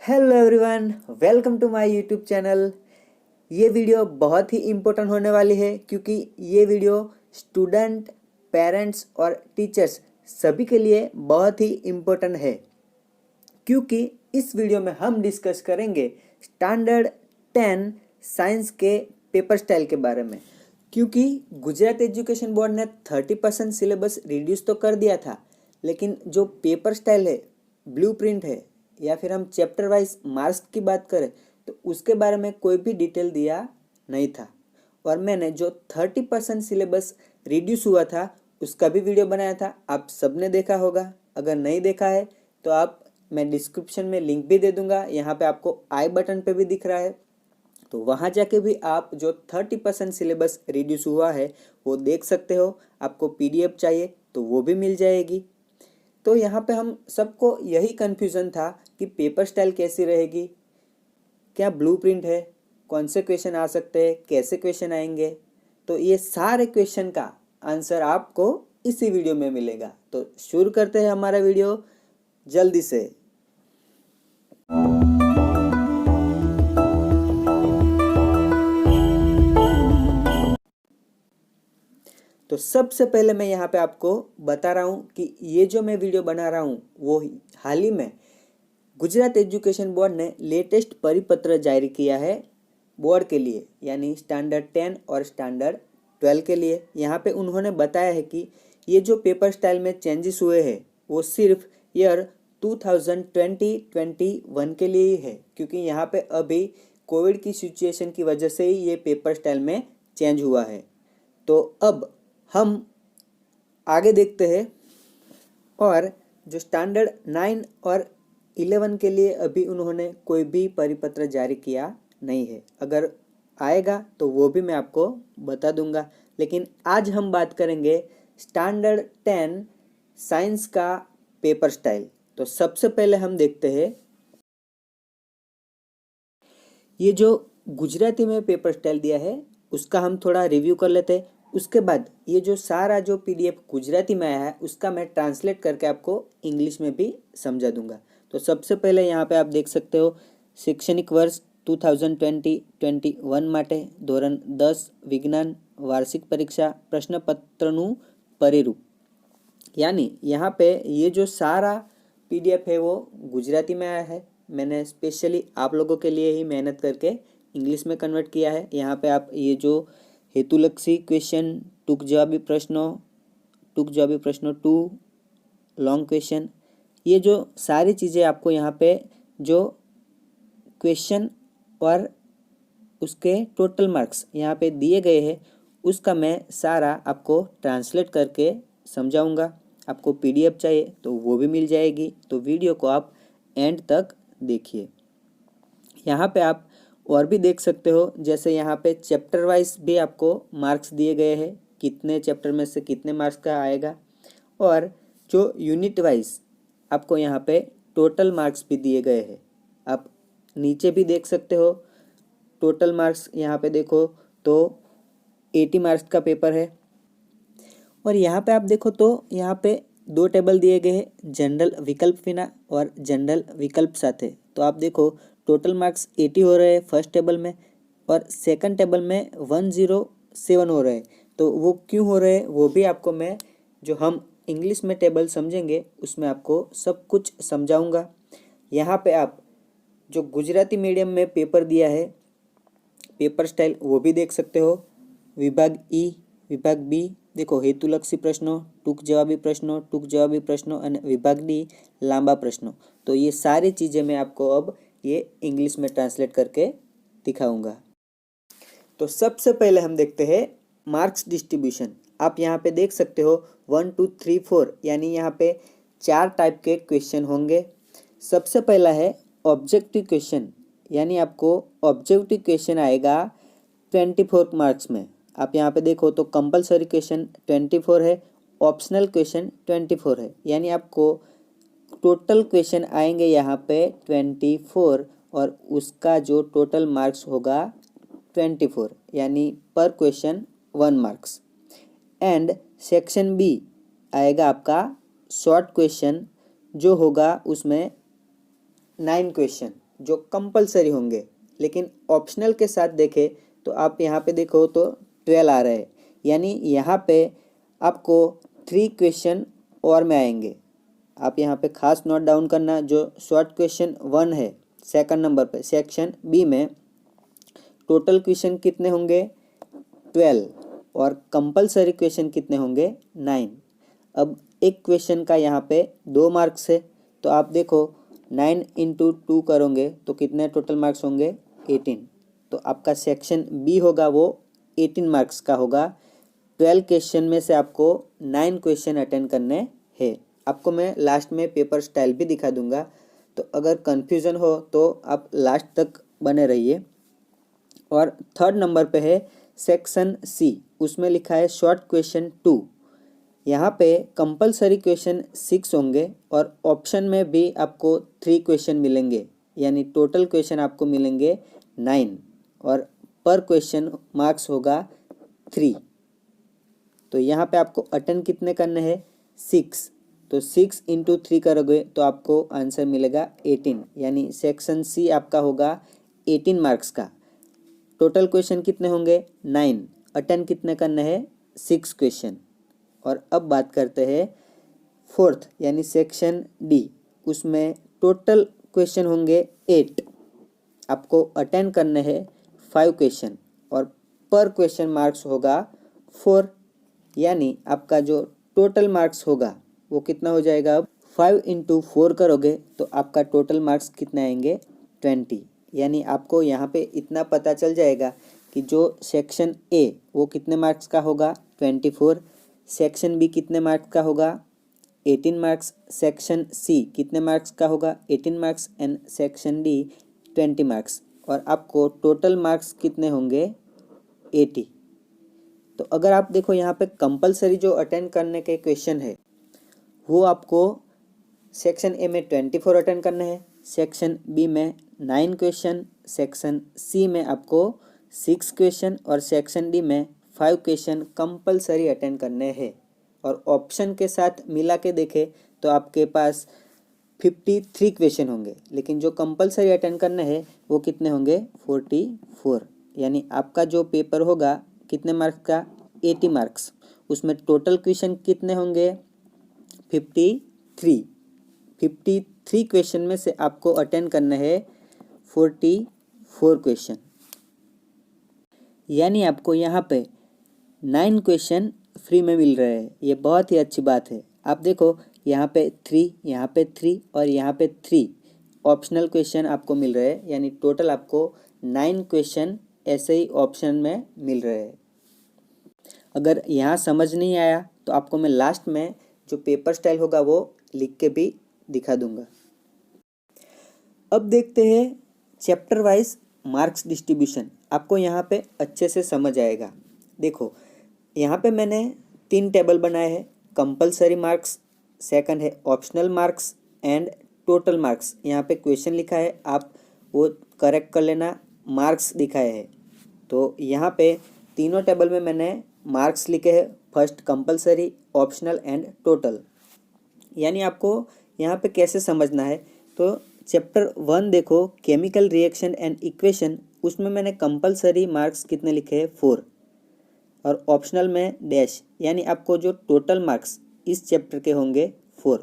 Hello everyone, welcome to my YouTube channel. ये video बहुत ही इम्पोर्टेंट होने वाली है क्योंकि ये वीडियो स्टूडेंट, पेरेंट्स और टीचर्स सभी के लिए बहुत ही इम्पोर्टेंट है, क्योंकि इस वीडियो में हम डिस्कस करेंगे स्टैंडर्ड 10 साइंस के पेपर स्टाइल के बारे में। क्योंकि गुजरात एजुकेशन बोर्ड ने 30% सिलेबस रिड्यूस तो कर दिया था, लेकिन जो पेपर स्टाइल है, ब्लूप्रिंट है, या फिर हम चैप्टर वाइज मार्क्स की बात करें तो उसके बारे में कोई भी डिटेल दिया नहीं था। और मैंने जो 30% सिलेबस रिड्यूस हुआ था उसका भी वीडियो बनाया था, आप सबने देखा होगा। अगर नहीं देखा है तो मैं डिस्क्रिप्शन में लिंक भी दे दूंगा, यहाँ पे आपको आई बटन पे भी दिख रहा है, तो वहाँ जाके भी आप जो 30% सिलेबस रिड्यूस हुआ है वो देख सकते हो। आपको पीडीएफ चाहिए तो वो भी मिल जाएगी। तो यहाँ पे हम सबको यही कन्फ्यूज़न था कि पेपर स्टाइल कैसी रहेगी, क्या ब्लूप्रिंट है, कौन से क्वेश्चन आ सकते हैं, कैसे क्वेश्चन आएंगे। तो ये सारे क्वेश्चन का आंसर आपको इसी वीडियो में मिलेगा। तो शुरू करते हैं हमारा वीडियो जल्दी से। तो सबसे पहले मैं यहाँ पे आपको बता रहा हूँ कि ये जो मैं वीडियो बना रहा हूँ वो हाल ही में गुजरात एजुकेशन बोर्ड ने लेटेस्ट परिपत्र जारी किया है बोर्ड के लिए, यानी स्टैंडर्ड 10 और स्टैंडर्ड 12 के लिए। यहाँ पे उन्होंने बताया है कि ये जो पेपर स्टाइल में चेंजेस हुए हैं वो सिर्फ ईयर 2020-21 के लिए ही है, क्योंकि यहाँ पे अभी कोविड की सिचुएशन की वजह से ही ये पेपर स्टाइल में चेंज हुआ है। तो अब हम आगे देखते हैं। और जो स्टैंडर्ड 9 और 11 के लिए अभी उन्होंने कोई भी परिपत्र जारी किया नहीं है। अगर आएगा तो वो भी मैं आपको बता दूंगा, लेकिन आज हम बात करेंगे स्टैंडर्ड 10 साइंस का पेपर स्टाइल। तो सबसे पहले हम देखते हैं ये जो गुजराती में पेपर स्टाइल दिया है उसका हम थोड़ा रिव्यू कर लेते हैं। उसके बाद ये जो सारा जो पीडीएफ गुजराती में आया है उसका मैं ट्रांसलेट करके आपको इंग्लिश में भी समझा दूंगा। तो सबसे पहले यहाँ पे आप देख सकते हो शैक्षणिक वर्ष 2020-21 માટે ધોરણ 10 વિજ્ઞાન વાર્ષિક પરીક્ષા પ્રશ્નપત્રનું પરિરૂપ। यानी यहाँ पे ये जो सारा पीडीएफ है वो गुजराती में आया है। मैंने स्पेशली आप लोगों के लिए ही मेहनत करके इंग्लिश में कन्वर्ट किया है। यहाँ पे आप ये जो हेतुलक्षी क्वेश्चन, टूक जवाबी प्रश्नों 2, लॉन्ग क्वेश्चन, ये जो सारी चीज़ें आपको यहाँ पे जो क्वेश्चन और उसके टोटल मार्क्स यहाँ पे दिए गए हैं उसका मैं सारा आपको ट्रांसलेट करके समझाऊंगा। आपको पीडीएफ चाहिए तो वो भी मिल जाएगी, तो वीडियो को आप एंड तक देखिए। यहाँ पे आप और भी देख सकते हो, जैसे यहाँ पे चैप्टर वाइज भी आपको मार्क्स दिए गए हैं, कितने चैप्टर में से कितने मार्क्स का आएगा। और जो यूनिट वाइज आपको यहाँ पे टोटल मार्क्स भी दिए गए हैं। आप नीचे भी देख सकते हो टोटल मार्क्स, यहाँ पे देखो तो 80 मार्क्स का पेपर है। और यहाँ पे आप देखो तो यहाँ पे 2 टेबल दिए गए हैं, जनरल विकल्प विना और जनरल विकल्प साथे। तो आप देखो टोटल मार्क्स 80 हो रहे हैं फर्स्ट टेबल में, और सेकंड टेबल में 107 हो रहे हैं। तो वो क्यों हो रहे हैं वो भी आपको मैं जो हम इंग्लिश में टेबल समझेंगे उसमें आपको सब कुछ समझाऊंगा। यहाँ पे आप जो गुजराती मीडियम में पेपर दिया है पेपर स्टाइल वो भी देख सकते हो। विभाग ई, विभाग बी देखो हेतुलक्षी प्रश्नों, टूक जवाबी प्रश्नों और विभाग डी लांबा प्रश्नों। तो ये सारी चीज़ें मैं आपको अब ये इंग्लिश में ट्रांसलेट करके दिखाऊंगा। तो सबसे पहले हम देखते हैं मार्क्स डिस्ट्रीब्यूशन। आप यहाँ पे देख सकते हो 1 2 3 4, यानी यहाँ पे 4 टाइप के क्वेश्चन होंगे। सबसे पहला है ऑब्जेक्टिव क्वेश्चन, यानी आपको ऑब्जेक्टिव क्वेश्चन आएगा 24 मार्क्स में। आप यहाँ पे देखो तो कंपलसरी क्वेश्चन 24 है, ऑप्शनल क्वेश्चन 24 है, यानी आपको टोटल क्वेश्चन आएंगे यहाँ पे 24 और उसका जो टोटल मार्क्स होगा 24, यानी पर question 1 marks. And section B आएगा आपका शॉर्ट क्वेश्चन, जो होगा उसमें 9 क्वेश्चन, जो कंपलसरी होंगे, लेकिन ऑप्शनल के साथ देखें तो आप यहाँ पे देखो तो 12 आ रहे हैं, यानी यहाँ पे आपको 3 क्वेश्चन और में आएंगे। आप यहाँ पे खास नोट डाउन करना, जो शॉर्ट क्वेश्चन 1 है सेकंड नंबर पे सेक्शन बी में टोटल क्वेश्चन कितने होंगे 12 और कंपलसरी क्वेश्चन कितने होंगे 9। अब एक क्वेश्चन का यहाँ पे 2 मार्क्स है, तो आप देखो 9 इंटू 2 करोगे तो कितने टोटल मार्क्स होंगे 18। तो आपका सेक्शन बी होगा वो 18 मार्क्स का होगा। 12 क्वेश्चन में से आपको 9 क्वेश्चन अटेंड करने हैं। आपको मैं लास्ट में पेपर स्टाइल भी दिखा दूंगा, तो अगर कन्फ्यूज़न हो तो आप लास्ट तक बने रहिए। और थर्ड नंबर पे है सेक्शन सी, उसमें लिखा है शॉर्ट क्वेश्चन 2। यहाँ पे कंपलसरी क्वेश्चन 6 होंगे और ऑप्शन में भी आपको 3 क्वेश्चन मिलेंगे, यानी टोटल क्वेश्चन आपको मिलेंगे 9 और पर क्वेश्चन मार्क्स होगा 3। तो यहाँ पे आपको अटेंड कितने करने हैं 6, तो 6 इंटू 3 करोगे तो आपको आंसर मिलेगा 18, यानी सेक्शन सी आपका होगा 18 मार्क्स का। टोटल क्वेश्चन कितने होंगे 9, अटेंड कितने करने हैं 6 क्वेश्चन। और अब बात करते हैं फोर्थ यानी सेक्शन डी, उसमें टोटल क्वेश्चन होंगे 8, आपको अटेंड करने हैं 5 क्वेश्चन और पर क्वेश्चन मार्क्स होगा 4, यानी आपका जो टोटल मार्क्स होगा वो कितना हो जाएगा। अब 5 इंटू 4 करोगे तो आपका टोटल मार्क्स कितने आएंगे 20, यानी आपको यहाँ पे इतना पता चल जाएगा कि जो सेक्शन ए वो कितने मार्क्स का होगा 24, सेक्शन बी कितने मार्क्स का होगा 18 मार्क्स, सेक्शन सी कितने मार्क्स का होगा 18 marks and section D 20 marks, और आपको टोटल मार्क्स कितने होंगे 80। तो अगर आप देखो यहाँ पे कंपलसरी जो अटेंड करने के क्वेश्चन है वो आपको सेक्शन ए में 24 अटेंड करने हैं, सेक्शन बी में 9 क्वेश्चन, सेक्शन सी में आपको 6 क्वेश्चन और सेक्शन डी में 5 क्वेश्चन कंपलसरी अटेंड करने हैं। और ऑप्शन के साथ मिला के देखें तो आपके पास 53 क्वेश्चन होंगे, लेकिन जो कंपलसरी अटेंड करने हैं वो कितने होंगे 44, यानी आपका जो पेपर होगा कितने मार्क्स का 80 मार्क्स, उसमें टोटल क्वेश्चन कितने होंगे 53 क्वेश्चन में से आपको अटेंड करने हैं 44 क्वेश्चन, यानी आपको यहाँ पे 9 क्वेश्चन फ्री में मिल रहे हैं। ये बहुत ही अच्छी बात है। आप देखो यहाँ पे 3, यहाँ पे 3 और यहाँ पे 3 ऑप्शनल क्वेश्चन आपको मिल रहे हैं, यानी टोटल आपको 9 क्वेश्चन ऐसे ही ऑप्शन में मिल रहे हैं। अगर यहाँ समझ नहीं आया तो आपको मैं लास्ट में जो पेपर स्टाइल होगा वो लिख के भी दिखा दूंगा। अब देखते हैं चैप्टर वाइज मार्क्स डिस्ट्रीब्यूशन, आपको यहाँ पे अच्छे से समझ आएगा। देखो यहाँ पे मैंने 3 टेबल बनाए हैं, कंपलसरी मार्क्स, सेकंड है optional marks and total marks. यहाँ पे क्वेश्चन लिखा है, आप वो करेक्ट कर लेना, मार्क्स दिखाए हैं। तो यहाँ पे तीनों टेबल में मैंने मार्क्स लिखे हैं, first compulsory, optional and total. यानी आपको यहाँ पे कैसे समझना है, तो चैप्टर 1 देखो केमिकल रिएक्शन एंड इक्वेशन, उसमें मैंने कंपलसरी मार्क्स कितने लिखे हैं 4 और ऑप्शनल में डैश, यानी आपको जो टोटल मार्क्स इस चैप्टर के होंगे 4,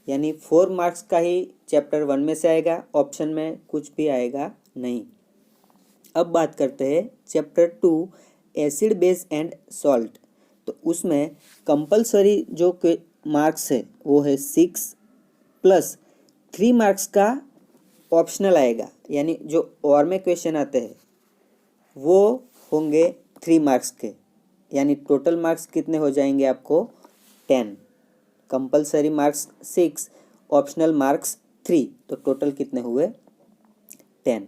यानी 4 मार्क्स का ही चैप्टर 1 में से आएगा, ऑप्शन में कुछ भी आएगा नहीं। अब बात करते हैं chapter 2 acid base and salt, तो उसमें कंपलसरी जो मार्क्स है वो है 6 प्लस 3 मार्क्स का ऑप्शनल आएगा, यानी जो और में क्वेश्चन आते हैं वो होंगे 3 मार्क्स के, यानी टोटल मार्क्स कितने हो जाएंगे आपको 10। कंपलसरी मार्क्स 6, ऑप्शनल मार्क्स 3, तो टोटल कितने हुए 10।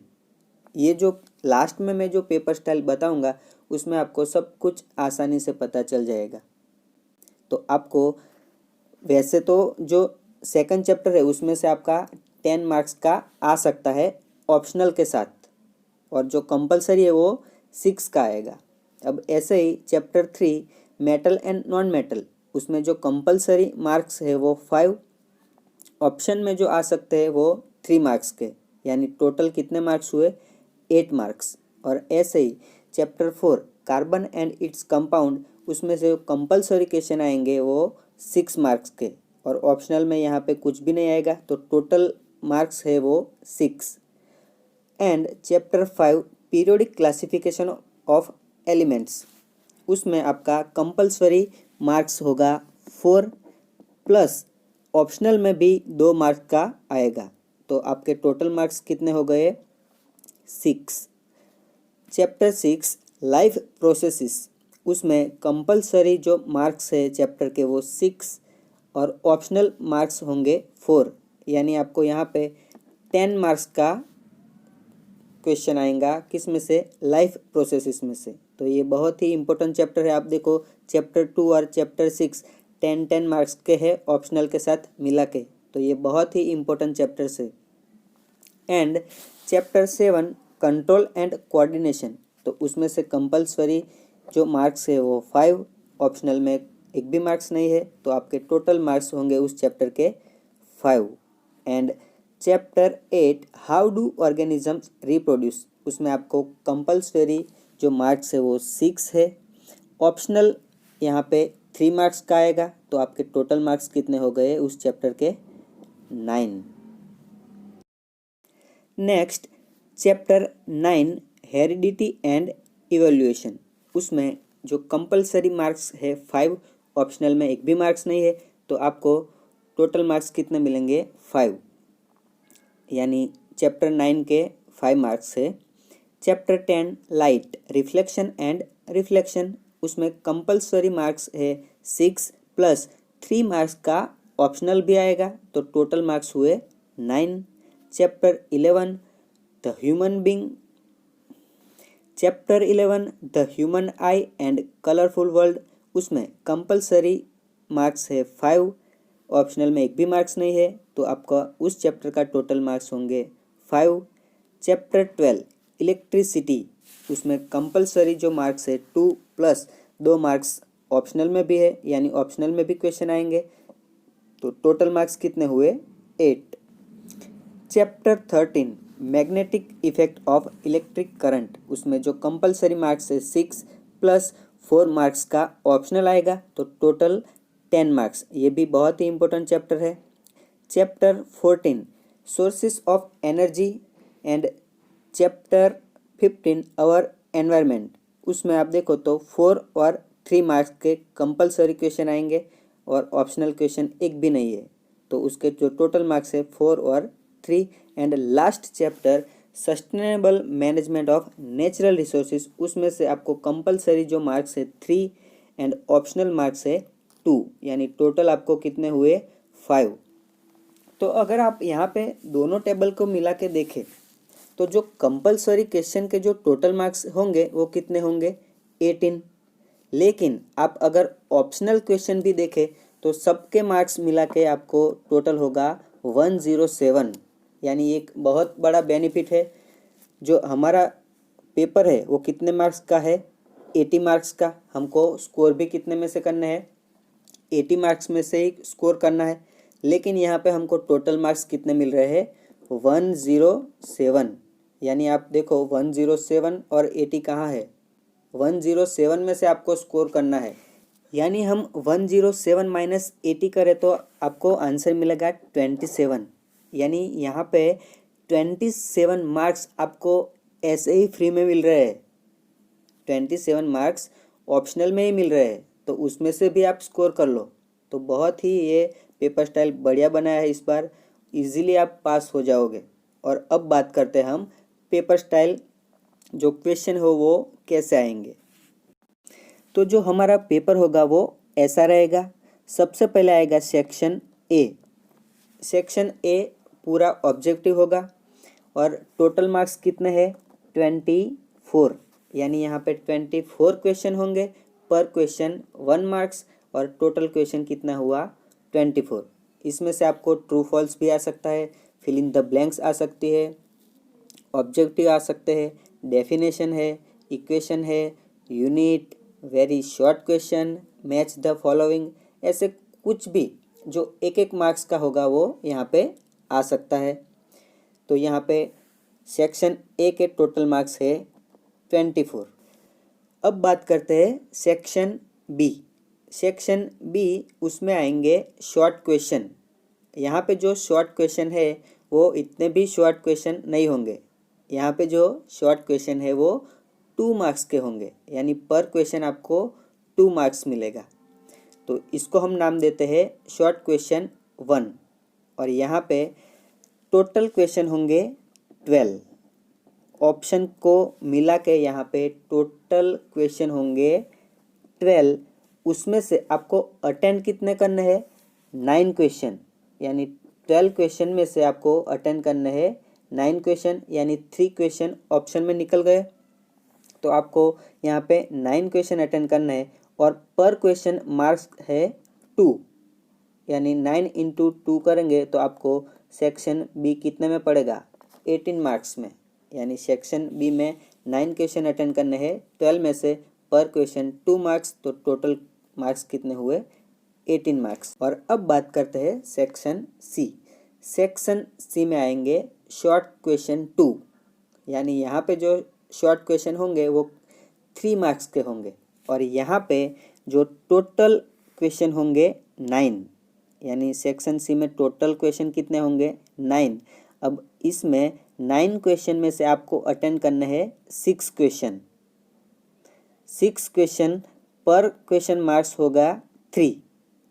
ये जो लास्ट में मैं जो पेपर स्टाइल बताऊंगा उसमें आपको सब कुछ आसानी से पता चल जाएगा। तो आपको वैसे तो जो सेकंड चैप्टर है उसमें से आपका 10 मार्क्स का आ सकता है ऑप्शनल के साथ, और जो कंपलसरी है वो 6 का आएगा। अब ऐसे ही chapter 3 metal and non metal, उसमें जो कंपलसरी मार्क्स है वो 5, ऑप्शन में जो आ सकते हैं वो 3 मार्क्स के, यानी टोटल कितने मार्क्स हुए, 8 मार्क्स। और ऐसे ही chapter 4 carbon and its compound, उसमें से कंपलसरी क्वेश्चन आएंगे वो 6 मार्क्स के, और ऑप्शनल में यहाँ पे कुछ भी नहीं आएगा, तो टोटल मार्क्स है वो 6। And chapter 5 periodic classification of elements, उसमें आपका कंपलसरी मार्क्स होगा 4 प्लस ऑप्शनल में भी 2 मार्क्स का आएगा, तो आपके टोटल मार्क्स कितने हो गए, 6। चैप्टर 6 लाइफ प्रोसेसेस, उसमें कंपलसरी जो मार्क्स है चैप्टर के वो 6 और ऑप्शनल मार्क्स होंगे 4, यानी आपको यहाँ पे 10 मार्क्स का क्वेश्चन आएगा, किस में से, लाइफ प्रोसेसेस में से। तो ये बहुत ही इंपॉर्टेंट चैप्टर है। आप देखो चैप्टर 2 और चैप्टर 6 10 मार्क्स के हैं ऑप्शनल के साथ मिला के, तो ये बहुत ही इंपॉर्टेंट चैप्टर्स है। And chapter 7 control and coordination, तो उसमें से कंपलसरी जो मार्क्स है वो 5, ऑप्शनल में एक भी मार्क्स नहीं है, तो आपके टोटल मार्क्स होंगे उस चैप्टर के 5। And chapter 8 how do organisms reproduce, उसमें आपको कंपलसरी जो मार्क्स है वो 6 है, ऑप्शनल यहाँ पे 3 मार्क्स का आएगा, तो आपके टोटल मार्क्स कितने हो गए उस चैप्टर के, 9। Next chapter 9 heredity and evaluation, उसमें जो कंपलसरी मार्क्स है 5, ऑप्शनल में एक भी मार्क्स नहीं है, तो आपको टोटल मार्क्स कितने मिलेंगे, 5, यानी चैप्टर 9 के 5 मार्क्स है। Chapter 10 light reflection and reflection, उसमें कंपलसरी मार्क्स है 6 प्लस 3 मार्क्स का ऑप्शनल भी आएगा, तो टोटल मार्क्स हुए 9। Chapter 11 the human being, chapter 11 the human I and colourful world, उसमें कंपलसरी मार्क्स है 5, ऑप्शनल में एक भी मार्क्स नहीं है, तो आपका उस चैप्टर का टोटल मार्क्स होंगे 5। चैप्टर 12 इलेक्ट्रिसिटी, उसमें कंपलसरी जो मार्क्स है 2 प्लस 2 मार्क्स ऑप्शनल में भी है, यानी ऑप्शनल में भी क्वेश्चन आएंगे, तो टोटल मार्क्स कितने हुए, 8। Chapter 13 magnetic effect of electric current, उसमें जो कंपलसरी मार्क्स है 6 प्लस 4 मार्क्स का ऑप्शनल आएगा, तो टोटल 10 मार्क्स। ये भी बहुत ही इंपॉर्टेंट चैप्टर है। Chapter 14 sources of energy and chapter 15 our environment, उसमें आप देखो तो 4 और 3 मार्क्स के कंपलसरी क्वेश्चन आएंगे और ऑप्शनल क्वेश्चन एक भी नहीं है, तो उसके जो टोटल मार्क्स है 4 और 3। And last chapter sustainable management of natural resources, उसमें से आपको कंपलसरी जो मार्क्स है 3 एंड ऑप्शनल मार्क्स है 2, यानी टोटल आपको कितने हुए, 5। तो अगर आप यहाँ पे दोनों टेबल को मिला के देखें तो जो कंपलसरी क्वेश्चन के जो टोटल मार्क्स होंगे वो कितने होंगे, 18। लेकिन आप अगर ऑप्शनल क्वेश्चन भी देखें तो सबके मार्क्स मिला के आपको टोटल होगा 107, यानी एक बहुत बड़ा बेनिफिट है। जो हमारा पेपर है वो कितने मार्क्स का है, 80 मार्क्स का, हमको स्कोर भी कितने में से करना है, 80 मार्क्स में से ही स्कोर करना है, लेकिन यहाँ पे हमको टोटल मार्क्स कितने मिल रहे हैं, 107, यानी आप देखो 107 और 80 कहाँ है, 107 में से आपको स्कोर करना है, यानी हम 107 माइनस 80 करें तो आपको आंसर मिलेगा 27, यानी यहाँ पे 27 मार्क्स आपको ऐसे ही फ्री में मिल रहे हैं, 27 मार्क्स ऑप्शनल में ही मिल रहे हैं, तो उसमें से भी आप स्कोर कर लो। तो बहुत ही ये पेपर स्टाइल बढ़िया बनाया है, इस बार इजीली आप पास हो जाओगे। और अब बात करते हैं हम पेपर स्टाइल जो क्वेश्चन हो वो कैसे आएंगे। तो जो हमारा पेपर होगा वो ऐसा रहेगा। सबसे पहले आएगा सेक्शन ए। सेक्शन ए पूरा ऑब्जेक्टिव होगा और टोटल मार्क्स कितने हैं, 24, यानी यहाँ पे 24 क्वेश्चन होंगे, पर क्वेश्चन 1 मार्क्स, और टोटल क्वेश्चन कितना हुआ, 24। इसमें से आपको ट्रू फॉल्स भी आ सकता है, फिल इन द ब्लैंक्स आ सकती है, ऑब्जेक्टिव आ सकते हैं, डेफिनेशन है, इक्वेशन है, unit, very short question, match the following, ऐसे कुछ भी जो एक एक मार्क्स का होगा वो यहाँ पे आ सकता है। तो यहाँ पे सेक्शन ए के टोटल मार्क्स है 24। अब बात करते हैं सेक्शन बी। सेक्शन बी उसमें आएंगे शॉर्ट क्वेश्चन। यहाँ पे जो शॉर्ट क्वेश्चन है वो इतने भी शॉर्ट क्वेश्चन नहीं होंगे। यहाँ पे जो शॉर्ट क्वेश्चन है वो 2 मार्क्स के होंगे, यानी पर क्वेश्चन आपको 2 मार्क्स मिलेगा। तो इसको हम नाम देते हैं शॉर्ट क्वेश्चन 1। और यहाँ पे टोटल क्वेश्चन होंगे 12। ऑप्शन को मिला के यहाँ पे टोटल क्वेश्चन होंगे 12। उसमें से आपको अटेंड कितने करने हैं? 9 क्वेश्चन, यानी 12 क्वेश्चन में से आपको अटेंड करने हैं 9 क्वेश्चन, यानी 3 क्वेश्चन ऑप्शन में निकल गए। तो आपको यहाँ पे 9 क्वेश्चन अटेंड करना है और पर क्वेश्चन मार्क्स है 2, यानी 9 इंटू 2 करेंगे तो आपको सेक्शन बी कितने में पड़ेगा? 18 मार्क्स में। यानी सेक्शन बी में 9 क्वेश्चन अटेंड करने हैं, 12 में से पर क्वेश्चन 2 मार्क्स, तो टोटल मार्क्स कितने हुए? 18 मार्क्स। और अब बात करते हैं सेक्शन सी। सेक्शन सी में आएंगे शॉर्ट क्वेश्चन 2, यानी यहाँ पे जो शॉर्ट क्वेश्चन होंगे वो 3 मार्क्स के होंगे। और यहाँ पे जो टोटल क्वेश्चन होंगे 9, यानी सेक्शन सी में टोटल क्वेश्चन कितने होंगे? 9। अब इसमें 9 क्वेश्चन में से आपको अटेंड करने हैं 6 क्वेश्चन। 6 क्वेश्चन पर क्वेश्चन मार्क्स होगा 3,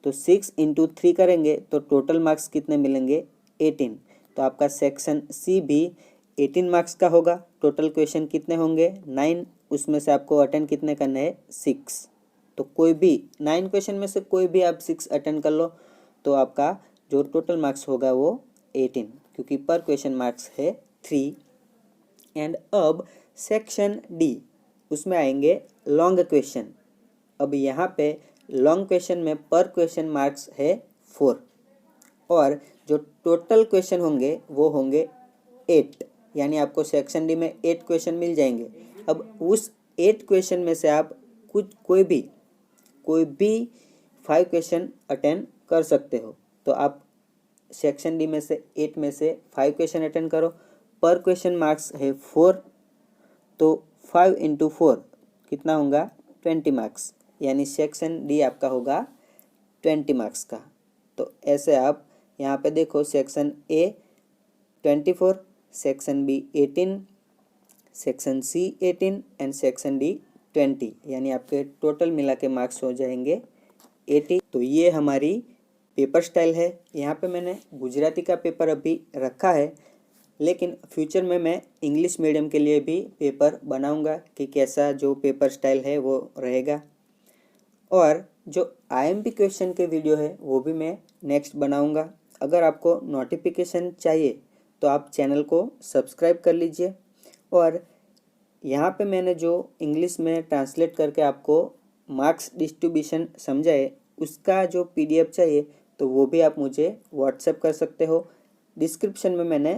तो 6 इंटू 3 करेंगे तो टोटल मार्क्स कितने मिलेंगे? 18। तो आपका सेक्शन सी भी 18 मार्क्स का होगा। टोटल क्वेश्चन कितने होंगे? 9, उसमें से आपको अटेंड कितने करने हैं? 6। तो कोई भी 9 क्वेश्चन में से कोई भी आप 6 अटेंड कर लो तो आपका जो टोटल मार्क्स होगा वो 18, क्योंकि पर क्वेश्चन मार्क्स है 3। एंड अब सेक्शन डी, उसमें आएंगे लॉन्ग क्वेश्चन। अब यहाँ पे लॉन्ग क्वेश्चन में पर क्वेश्चन मार्क्स है 4 और जो टोटल क्वेश्चन होंगे वो होंगे 8, यानी आपको सेक्शन डी में 8 क्वेश्चन मिल जाएंगे। अब उस 8 क्वेश्चन में से आप कोई भी 5 क्वेश्चन अटेंड कर सकते हो। तो आप सेक्शन डी में से 8 में से 5 क्वेश्चन अटेंड करो। पर क्वेश्चन मार्क्स है 4, तो 5 इंटू 4 कितना होगा? 20 मार्क्स, यानी सेक्शन डी आपका होगा 20 मार्क्स का। तो ऐसे आप यहाँ पे देखो, section A 24, section B 18, section C 18 and section D 20, यानी आपके टोटल मिला के मार्क्स हो जाएंगे 80। तो ये हमारी पेपर स्टाइल है। यहाँ पे मैंने गुजराती का पेपर अभी रखा है, लेकिन फ्यूचर में मैं इंग्लिश मीडियम के लिए भी पेपर बनाऊंगा कि कैसा जो पेपर स्टाइल है वो रहेगा। और जो आईएमपी क्वेश्चन के वीडियो है वो भी मैं नेक्स्ट बनाऊंगा। अगर आपको नोटिफिकेशन चाहिए तो आप चैनल को सब्सक्राइब कर लीजिए। और यहाँ पे मैंने जो इंग्लिश में ट्रांसलेट करके आपको मार्क्स डिस्ट्रीब्यूशन समझाए, उसका जो पीडीएफ चाहिए तो वो भी आप मुझे व्हाट्सएप कर सकते हो। डिस्क्रिप्शन में मैंने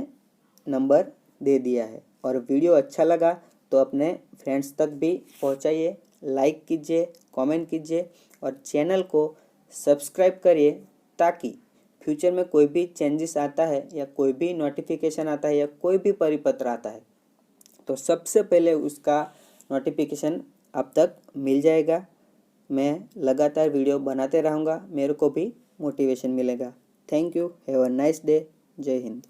नंबर दे दिया है। और वीडियो अच्छा लगा तो अपने फ्रेंड्स तक भी पहुंचाइए, लाइक कीजिए, कमेंट कीजिए और चैनल को सब्सक्राइब करिए, ताकि फ्यूचर में कोई भी चेंजेस आता है या कोई भी नोटिफिकेशन आता है या कोई भी परिपत्र आता है तो सबसे पहले उसका नोटिफिकेशन आप तक मिल जाएगा। मैं लगातार वीडियो बनाते रहूँगा, मेरे को भी मोटिवेशन मिलेगा। Thank you, have a nice day. जय हिंद।